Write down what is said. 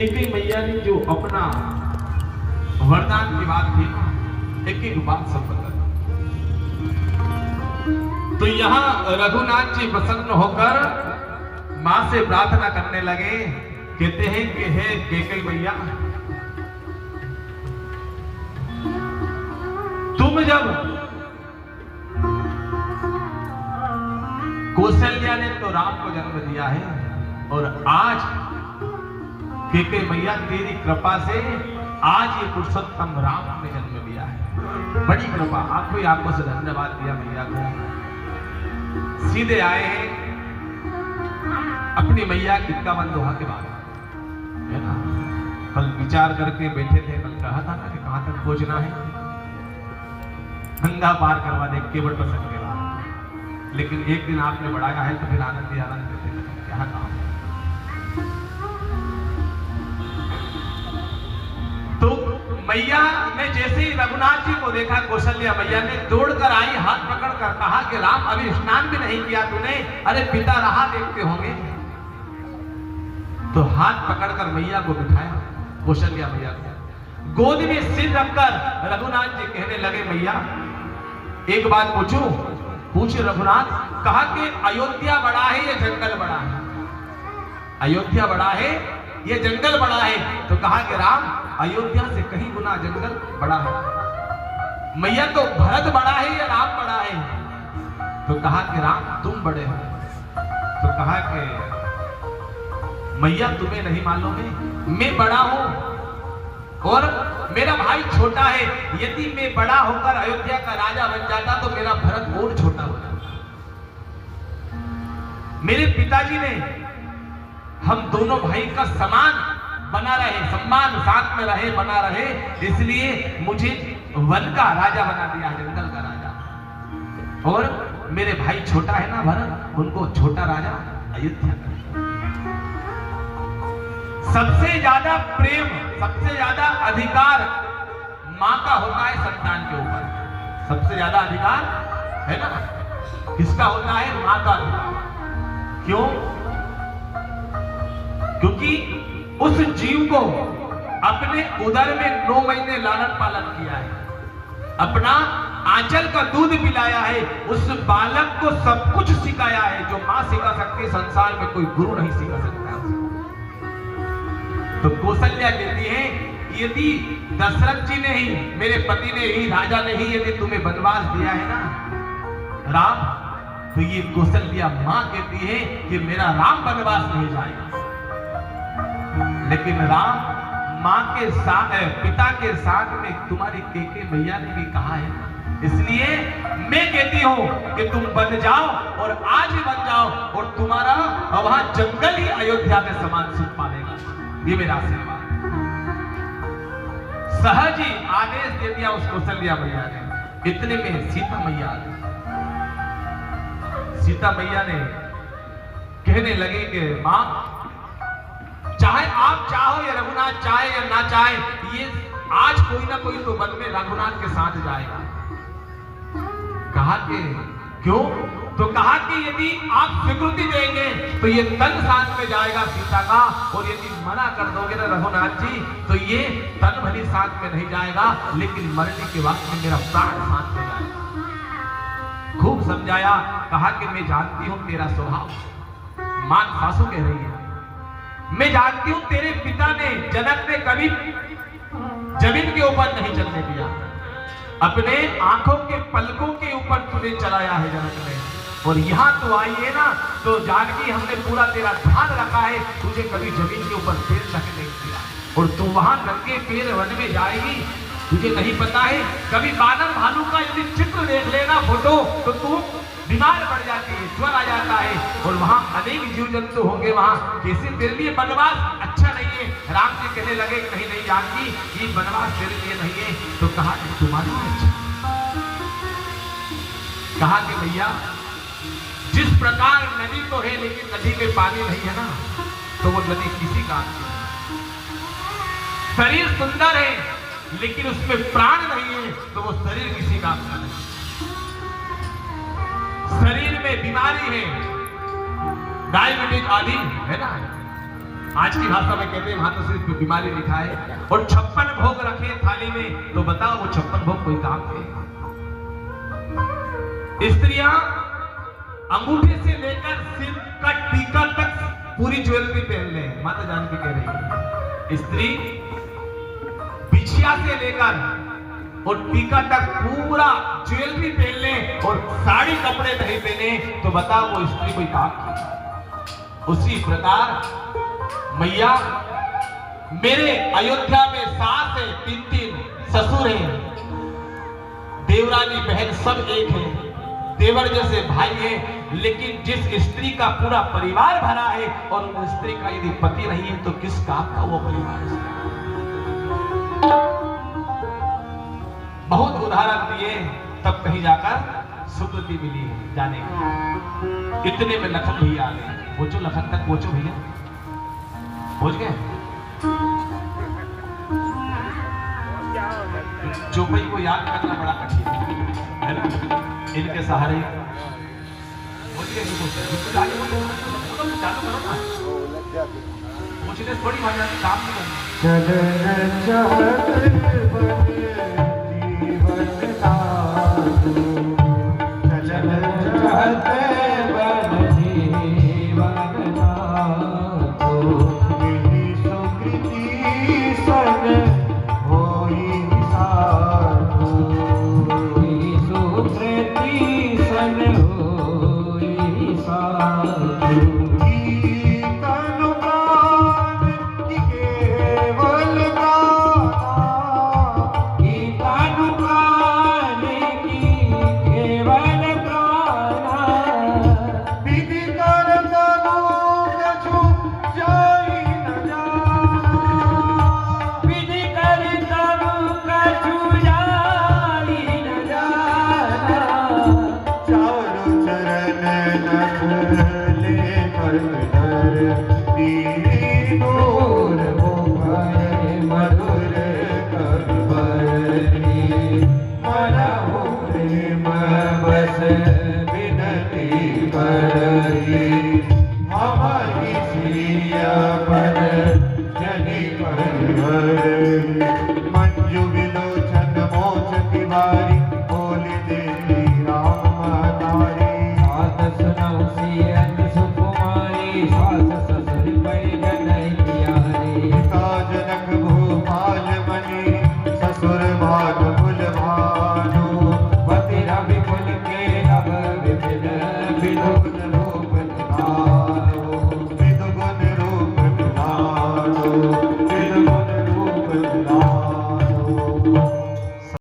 कैकेयी मैया ने जो अपना वरदान की बात थी, एक एक बात सब बता। तो यहाँ रघुनाथ जी प्रसन्न होकर मां से प्रार्थना करने लगे, कहते हैं कि हे कैकेयी मैया, तुम जब कौशल्या ने तो राम को जन्म दिया है और आज कैकेयी मैया तेरी कृपा से आज ये पुरुषोत्तम राम ने जन्म लिया है। बड़ी कृपा, आपको ही आपको से धन्यवाद दिया मैया को। सीधे आए हैं अपनी मैया की 51 दोहा के बाद, है ना। कल विचार करके बैठे थे, कल कहा था ना कि कहां तक पहुंचना है, गंगा पार करवा दे केवल प्रसंग के बाद। लेकिन एक दिन आपने बढ़ाया है तो फिर आनंद ही आनंद देते, क्या काम। तो मैया ने जैसे ही रघुनाथ जी को देखा, कौशल्या मैया ने दौड़कर आई, हाथ पकड़कर कहा कि राम अभी स्नान भी नहीं किया तूने, अरे पिता राह देखते होंगे। तो हाथ पकड़कर मैया को बिठाया, कौशल्या मैया को गोद में सिर रखकर रघुनाथ जी कहने लगे, मैया एक बात पूछूं? पूछे रघुनाथ। कहा कि अयोध्या बड़ा है या जंगल बड़ा है? अयोध्या बड़ा है ये जंगल बड़ा है। तो कहा कि राम अयोध्या से कहीं गुना जंगल बड़ा है। मैया तो भरत बड़ा है या राम बड़ा है? तो कहा कि राम तुम बड़े हो। तो कहा कि मैया तुम्हें नहीं मालूम है, मैं बड़ा हूं और मेरा भाई छोटा है। यदि मैं बड़ा होकर अयोध्या का राजा बन जाता तो मेरा भरत और छोटा हो जाता। मेरे पिताजी ने हम दोनों भाई का समान बना रहे, सम्मान साथ में रहे, बना रहे, इसलिए मुझे वन का राजा बना दिया, जंगल का राजा। और मेरे भाई छोटा है ना भरत, उनको छोटा राजा अयोध्या का। सबसे ज्यादा प्रेम, सबसे ज्यादा अधिकार मां का होता है संतान के ऊपर। सबसे ज्यादा अधिकार है ना किसका होता है? मां का अधिकार। क्यों? क्योंकि उस जीव को अपने उदर में 9 महीने लालन पालन किया है, अपना आंचल का दूध पिलाया है, उस बालक को सब कुछ सिखाया है जो मां सिखा सकती है, संसार में कोई गुरु नहीं सिखा सकता। तो कौशल्या कहती है, यदि दशरथ जी ने ही, मेरे पति ने ही, राजा ने ही यदि तुम्हें वनवास दिया है ना राम, तो ये कौशल्या मां कहती है कि मेरा राम वनवास नहीं जाएगा। लेकिन राम मां के साथ, पिता के साथ में तुम्हारी कैकेयी मैया ने भी कहा है, इसलिए मैं कहती हूं कि तुम बन जाओ और आज ही बन जाओ और तुम्हारा वहां जंगल ही अयोध्या में समान सुख पालेगा। ये मेरा आशीर्वाद। सहज ही आदेश दे दिया उस कौशल्या मैया ने। इतने में सीता मैया आ गई। सीता मैया ने कहने लगे कि मां, चाहे आप चाहो या रघुनाथ चाहे या ना चाहे, ये आज कोई ना कोई तो वन में रघुनाथ के साथ जाएगा। कहा कि क्यों? तो कहा कि यदि आप स्वीकृति देंगे तो ये तन साथ में जाएगा सीता का, और यदि मना कर दोगे ना रघुनाथ जी तो ये तन भली साथ में नहीं जाएगा, लेकिन मरने के वक्त में मेरा प्राण साथ में जाएगा। खूब समझाया, कहा कि मैं जानती हूं तेरा स्वभाव। मान सासू कह रही है, मैं जानती हूं तेरे पिता ने, जनक ने कभी जमीन के ऊपर नहीं चलने दिया, अपने आंखों के पलकों के ऊपर तुझे चलाया है जनक ने। और यहां तो आई है ना, तो जानकी हमने पूरा तेरा ध्यान रखा है, तुझे कभी जमीन के ऊपर पैर रख नहीं दिया, और तू वहां नंगे पैर वन में जाएगी। तुझे नहीं पता है, कभी बानर भालू का यदि चित्र देख लेना फोटो, तो तू बीमार पड़ जाती है, ज्वर आ जाता है, और वहां अनेक जीव जंतु होंगे वहां। कैसे तेरे लिए वनवास अच्छा नहीं है? राम जी कहने लगे, कहीं नहीं जानकी, ये वनवास तेरे लिए नहीं है। तो कहा कि तुम्हारे लिए अच्छा। कहा कि भैया, जिस प्रकार नदी तो है लेकिन नदी में पानी नहीं है ना, तो वो नदी किसी काम की नहीं। शरीर सुंदर है लेकिन उसमें प्राण नहीं है, तो वो शरीर किसी काम का नहीं। शरीर में बीमारी है, डायबिटीज आदि है ना, आज की भाषा में कहते हैं वहां तो सिर्फ बीमारी लिखा है। और 56 भोग रखे थाली में, तो बताओ वो 56 भोग कोई काम के? स्त्रियां अंगूठे से लेकर सिर का टीका तक पूरी ज्वेलरी पहन ले। माता जानकी कह रही है स्त्री बिछिया से लेकर और टीका तक पूरा ज्वेलरी पहन ले और साड़ी कपड़े नहीं पहने, तो बताओ वो स्त्री कोई काम की? उसी प्रकार मैया मेरे अयोध्या में सास है, 3 ससुर हैं, देवरानी बहन सब एक है, देवर जैसे भाई है, लेकिन जिस स्त्री का पूरा परिवार भरा है और उन स्त्री का यदि पति नहीं है तो किस काम का वो परिवार है? बहुत उदाहरण दिए, तब कहीं जाकर स्वीकृति मिली जाने की। इतने में लखन भैया आ गए। पहुंचो लखन तक, पहुंचो भैया, पहुंच गए। चौपाई को याद करना बड़ा कठिन है ना, इनके सहारे चालू करो ना, मुझे थोड़ी मजा काम नहीं करना।